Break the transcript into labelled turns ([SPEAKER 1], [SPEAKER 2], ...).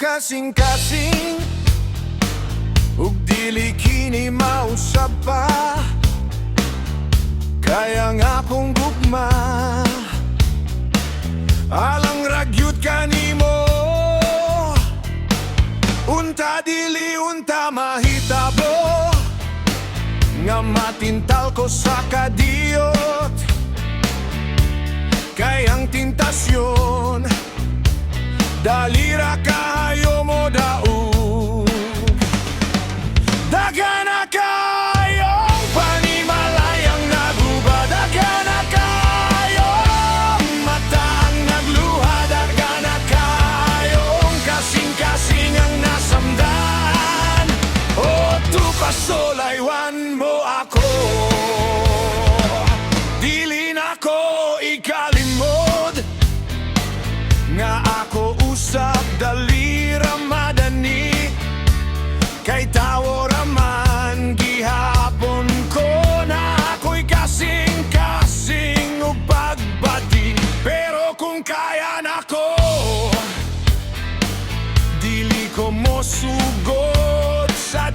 [SPEAKER 1] kasing-kasing ug dili kini mausab pa. Kaya nga akong gugma alang ragyut kanimo. Unta dili unta mahitabo nga matintal ko sa kadiyot. Kayang tentasyon dalira kayo mo daog. Dagana kayong panimalayang naguba. Dagana kayong mataang nagluha. Dagana kayong kasing-kasing ang nasamdan. O Tukso, layuan mo ako. Dili na ko ikalimod nga ako usap dalira madani. Kay tawo raman gihapon ko na ako'y kasing-kasing ug pagbati. Pero kung kaya nako dili ko mo sugod sa